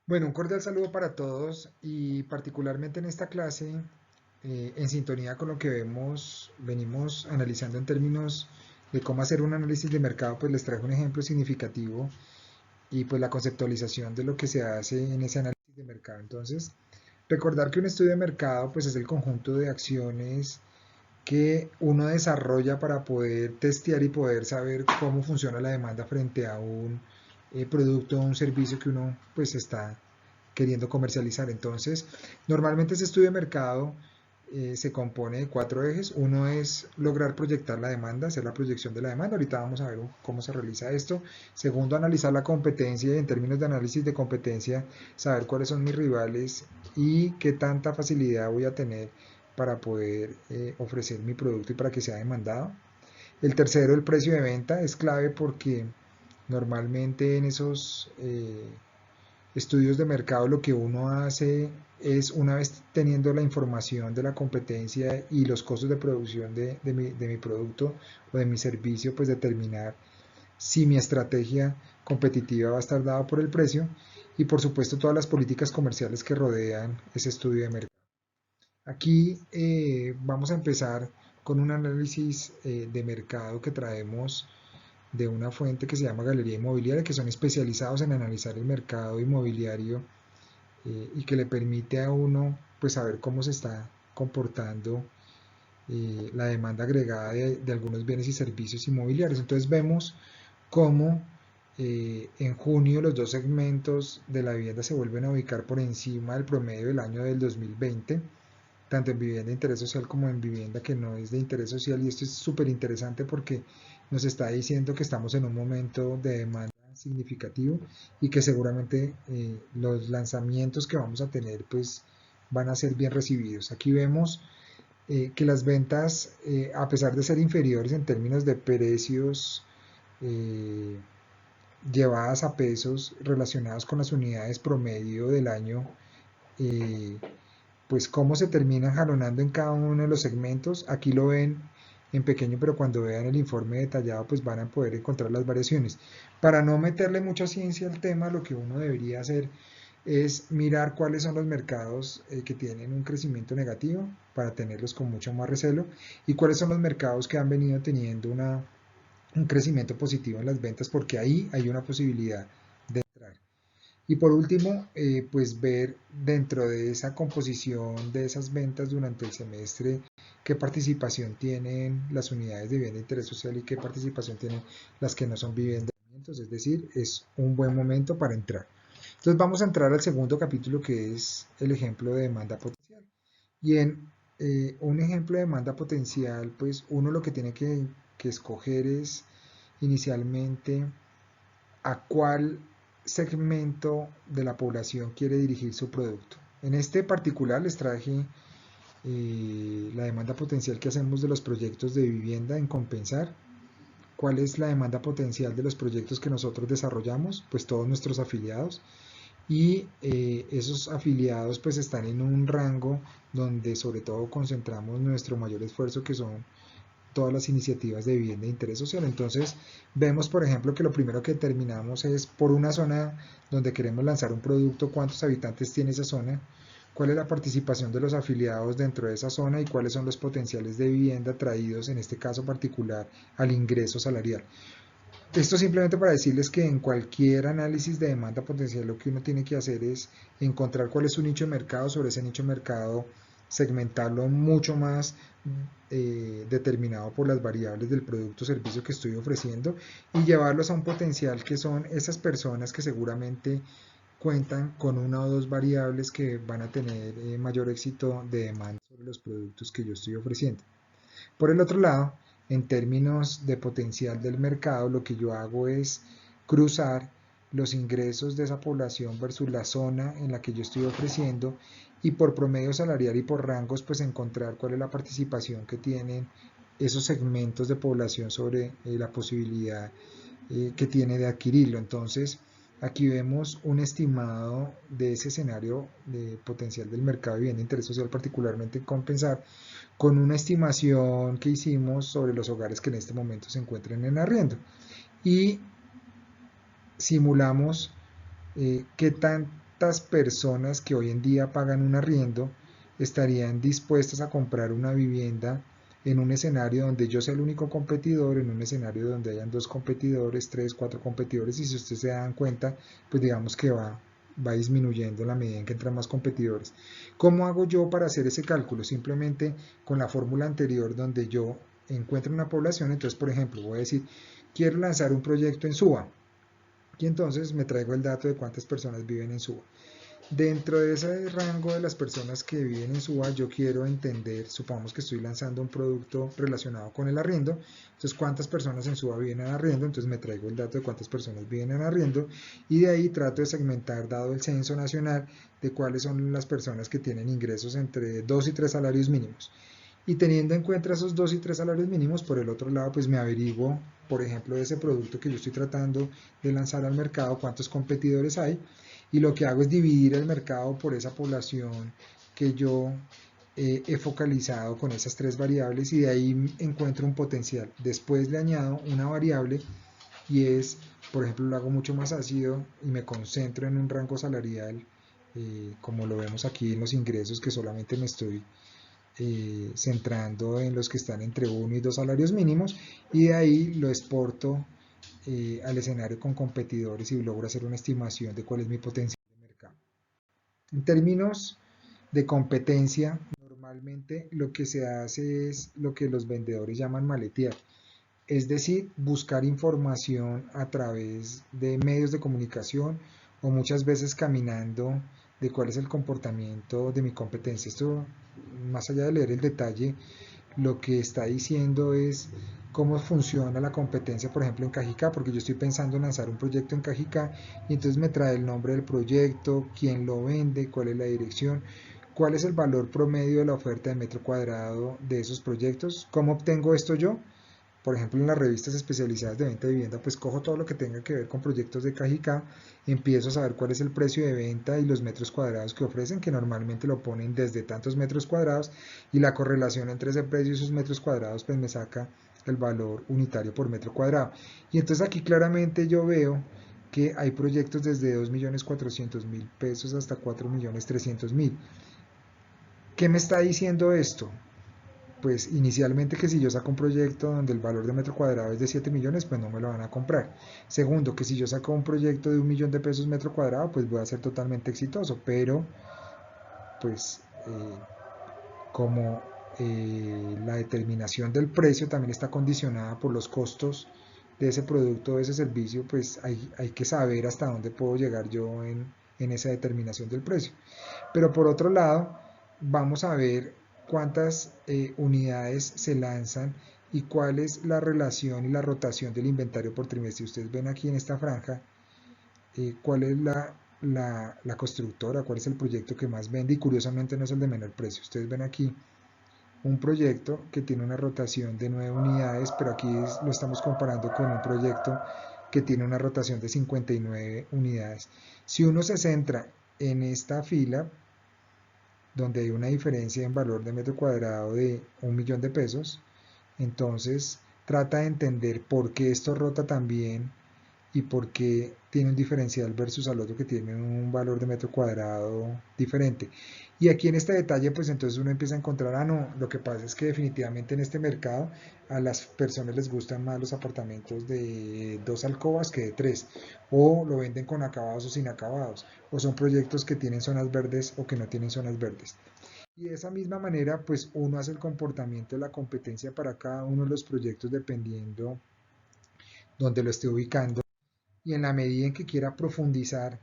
Bueno, un cordial saludo para todos y particularmente en esta clase, en sintonía con lo que venimos analizando en términos de cómo hacer un análisis de mercado, pues les traigo un ejemplo significativo y pues la conceptualización de lo que se hace en ese análisis de mercado. Entonces, recordar que un estudio de mercado pues es el conjunto de acciones que uno desarrolla para poder testear y poder saber cómo funciona la demanda frente a un producto o un servicio que uno pues está queriendo comercializar. Entonces, normalmente ese estudio de mercado se compone de cuatro ejes. Uno es lograr proyectar la demanda, hacer la proyección de la demanda. Ahorita vamos a ver cómo se realiza esto. Segundo, analizar la competencia y en términos de análisis de competencia, saber cuáles son mis rivales y qué tanta facilidad voy a tener para poder ofrecer mi producto y para que sea demandado. El tercero, el precio de venta, es clave porque normalmente en esos estudios de mercado lo que uno hace es, una vez teniendo la información de la competencia y los costos de producción de mi producto o de mi servicio, pues determinar si mi estrategia competitiva va a estar dada por el precio y por supuesto todas las políticas comerciales que rodean ese estudio de mercado. Aquí vamos a empezar con un análisis de mercado que traemos de una fuente que se llama Galería Inmobiliaria, que son especializados en analizar el mercado inmobiliario y que le permite a uno pues saber cómo se está comportando la demanda agregada de algunos bienes y servicios inmobiliarios. Entonces vemos cómo en junio los dos segmentos de la vivienda se vuelven a ubicar por encima del promedio del año del 2020, tanto en vivienda de interés social como en vivienda que no es de interés social. Y esto es súper interesante porque nos está diciendo que estamos en un momento de demanda significativo y que seguramente los lanzamientos que vamos a tener pues van a ser bien recibidos. Aquí vemos que las ventas, a pesar de ser inferiores en términos de precios eh, llevadas a pesos relacionados con las unidades promedio del año, eh, pues cómo se terminan jalonando en cada uno de los segmentos. Aquí lo ven en pequeño, pero cuando vean el informe detallado, pues van a poder encontrar las variaciones. Para no meterle mucha ciencia al tema, lo que uno debería hacer es mirar cuáles son los mercados que tienen un crecimiento negativo para tenerlos con mucho más recelo y cuáles son los mercados que han venido teniendo un crecimiento positivo en las ventas porque ahí hay una posibilidad de entrar. Y por último, pues ver dentro de esa composición de esas ventas durante el semestre qué participación tienen las unidades de vivienda de interés social y qué participación tienen las que no son viviendas. Es decir, es un buen momento para entrar. Entonces vamos a entrar al segundo capítulo que es el ejemplo de demanda potencial. Y en un ejemplo de demanda potencial, pues uno lo que tiene que escoger es inicialmente a cuál segmento de la población quiere dirigir su producto. En este particular les traje la demanda potencial que hacemos de los proyectos de vivienda en compensar. ¿Cuál es la demanda potencial de los proyectos que nosotros desarrollamos? Pues todos nuestros afiliados. Y esos afiliados pues están en un rango donde sobre todo concentramos nuestro mayor esfuerzo, que son todas las iniciativas de vivienda de interés social. Entonces vemos por ejemplo que lo primero que determinamos es por una zona donde queremos lanzar un producto, cuántos habitantes tiene esa zona, cuál es la participación de los afiliados dentro de esa zona y cuáles son los potenciales de vivienda traídos en este caso particular al ingreso salarial. Esto simplemente para decirles que en cualquier análisis de demanda potencial lo que uno tiene que hacer es encontrar cuál es su nicho de mercado, sobre ese nicho de mercado segmentarlo mucho más determinado por las variables del producto o servicio que estoy ofreciendo y llevarlos a un potencial que son esas personas que seguramente cuentan con una o dos variables que van a tener mayor éxito de demanda sobre los productos que yo estoy ofreciendo. Por el otro lado, en términos de potencial del mercado, lo que yo hago es cruzar los ingresos de esa población versus la zona en la que yo estoy ofreciendo y por promedio salarial y por rangos, pues encontrar cuál es la participación que tienen esos segmentos de población sobre la posibilidad que tiene de adquirirlo. Entonces, aquí vemos un estimado de ese escenario de potencial del mercado de vivienda de interés social, particularmente en compensar, con una estimación que hicimos sobre los hogares que en este momento se encuentran en arriendo. Y simulamos qué tan cuántas personas que hoy en día pagan un arriendo estarían dispuestas a comprar una vivienda en un escenario donde yo sea el único competidor, en un escenario donde hayan dos competidores, tres, cuatro competidores, y si ustedes se dan cuenta, pues digamos que va disminuyendo en la medida en que entran más competidores. ¿Cómo hago yo para hacer ese cálculo? Simplemente con la fórmula anterior donde yo encuentro una población, entonces por ejemplo voy a decir, quiero lanzar un proyecto en Suba, y entonces me traigo el dato de cuántas personas viven en Suba. Dentro de ese rango de las personas que viven en Suba, yo quiero entender, supongamos que estoy lanzando un producto relacionado con el arriendo, entonces cuántas personas en Suba viven en arriendo, entonces me traigo el dato de cuántas personas viven en arriendo y de ahí trato de segmentar, dado el censo nacional, de cuáles son las personas que tienen ingresos entre 2 y 3 salarios mínimos. Y teniendo en cuenta esos 2 y 3 salarios mínimos, por el otro lado, pues me averiguo, por ejemplo, de ese producto que yo estoy tratando de lanzar al mercado, cuántos competidores hay, y lo que hago es dividir el mercado por esa población que yo he focalizado con esas tres variables y de ahí encuentro un potencial. Después le añado una variable y es, por ejemplo, lo hago mucho más ácido y me concentro en un rango salarial, como lo vemos aquí en los ingresos, que solamente me estoy centrando en los que están entre 1 y 2 salarios mínimos y de ahí lo exporto al escenario con competidores y logro hacer una estimación de cuál es mi potencial de mercado. En términos de competencia, normalmente lo que se hace es lo que los vendedores llaman maletear, es decir, buscar información a través de medios de comunicación o muchas veces caminando de cuál es el comportamiento de mi competencia. Esto, más allá de leer el detalle, lo que está diciendo es cómo funciona la competencia, por ejemplo, en Cajicá, porque yo estoy pensando en lanzar un proyecto en Cajicá y entonces me trae el nombre del proyecto, quién lo vende, cuál es la dirección, cuál es el valor promedio de la oferta de metro cuadrado de esos proyectos, cómo obtengo esto yo. Por ejemplo, en las revistas especializadas de venta de vivienda, pues cojo todo lo que tenga que ver con proyectos de Cajicá, empiezo a saber cuál es el precio de venta y los metros cuadrados que ofrecen, que normalmente lo ponen desde tantos metros cuadrados, y la correlación entre ese precio y esos metros cuadrados, pues me saca el valor unitario por metro cuadrado. Y entonces aquí claramente yo veo que hay proyectos desde 2.400.000 pesos hasta 4.300.000. ¿Qué me está diciendo esto? Pues inicialmente que si yo saco un proyecto donde el valor de metro cuadrado es de 7 millones, pues no me lo van a comprar. Segundo, que si yo saco un proyecto de 1.000.000 de pesos metro cuadrado, pues voy a ser totalmente exitoso, pero pues como la determinación del precio también está condicionada por los costos de ese producto o de ese servicio, pues hay que saber hasta dónde puedo llegar yo en esa determinación del precio. Pero por otro lado, vamos a ver cuántas unidades se lanzan y cuál es la relación y la rotación del inventario por trimestre. Ustedes ven aquí en esta franja cuál es la constructora, cuál es el proyecto que más vende y curiosamente no es el de menor precio. Ustedes ven aquí un proyecto que tiene una rotación de 9 unidades, pero aquí lo estamos comparando con un proyecto que tiene una rotación de 59 unidades. Si uno se centra en esta fila, donde hay una diferencia en valor de metro cuadrado de 1.000.000 de pesos, entonces trata de entender por qué esto rota tan bien y por qué tiene un diferencial versus al otro que tiene un valor de metro cuadrado diferente. Y aquí en este detalle, pues entonces uno empieza a encontrar, no, lo que pasa es que definitivamente en este mercado a las personas les gustan más los apartamentos de 2 alcobas que de 3, o lo venden con acabados o sin acabados, o son proyectos que tienen zonas verdes o que no tienen zonas verdes. Y de esa misma manera, pues uno hace el comportamiento de la competencia para cada uno de los proyectos dependiendo donde lo esté ubicando y en la medida en que quiera profundizar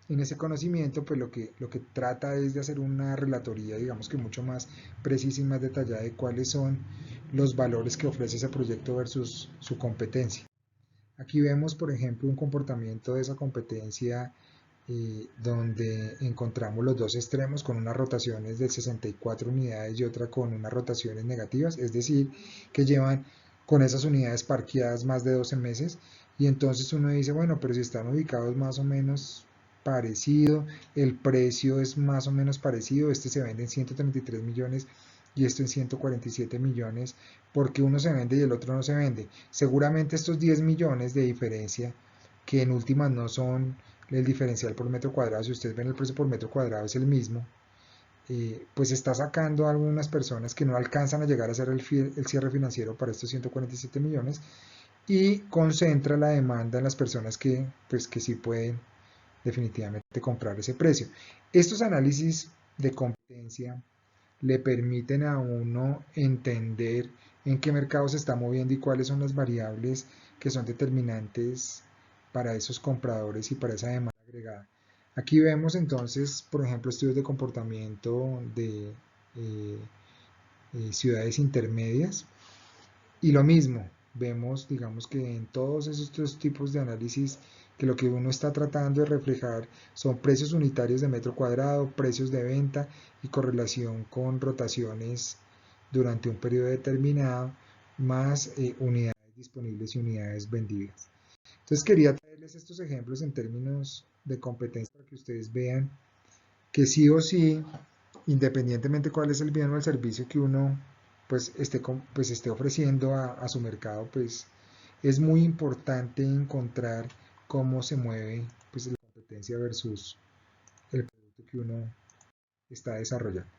en ese conocimiento, pues lo que trata es de hacer una relatoría, digamos que mucho más precisa y más detallada de cuáles son los valores que ofrece ese proyecto versus su competencia. Aquí vemos, por ejemplo, un comportamiento de esa competencia donde encontramos los dos extremos con unas rotaciones de 64 unidades y otra con unas rotaciones negativas, es decir, que llevan con esas unidades parqueadas más de 12 meses y entonces uno dice, bueno, pero si están ubicados más o menos parecido, el precio es más o menos parecido, este se vende en 133 millones y esto en 147 millones, porque uno se vende y el otro no se vende. Seguramente estos 10 millones de diferencia, que en últimas no son el diferencial por metro cuadrado, si ustedes ven el precio por metro cuadrado es el mismo, pues está sacando a algunas personas que no alcanzan a llegar a hacer el cierre financiero para estos 147 millones y concentra la demanda en las personas que, pues, que sí pueden definitivamente comprar ese precio. Estos análisis de competencia le permiten a uno entender en qué mercado se está moviendo y cuáles son las variables que son determinantes para esos compradores y para esa demanda agregada. Aquí vemos entonces, por ejemplo, estudios de comportamiento de eh, ciudades intermedias y lo mismo, vemos, digamos que en todos esos tipos de análisis que lo que uno está tratando de reflejar son precios unitarios de metro cuadrado, precios de venta y correlación con rotaciones durante un periodo determinado, más unidades disponibles y unidades vendidas. Entonces quería traerles estos ejemplos en términos de competencia para que ustedes vean que sí o sí, independientemente cuál es el bien o el servicio que uno pues esté ofreciendo a su mercado, pues es muy importante encontrar cómo se mueve pues, la competencia versus el producto que uno está desarrollando.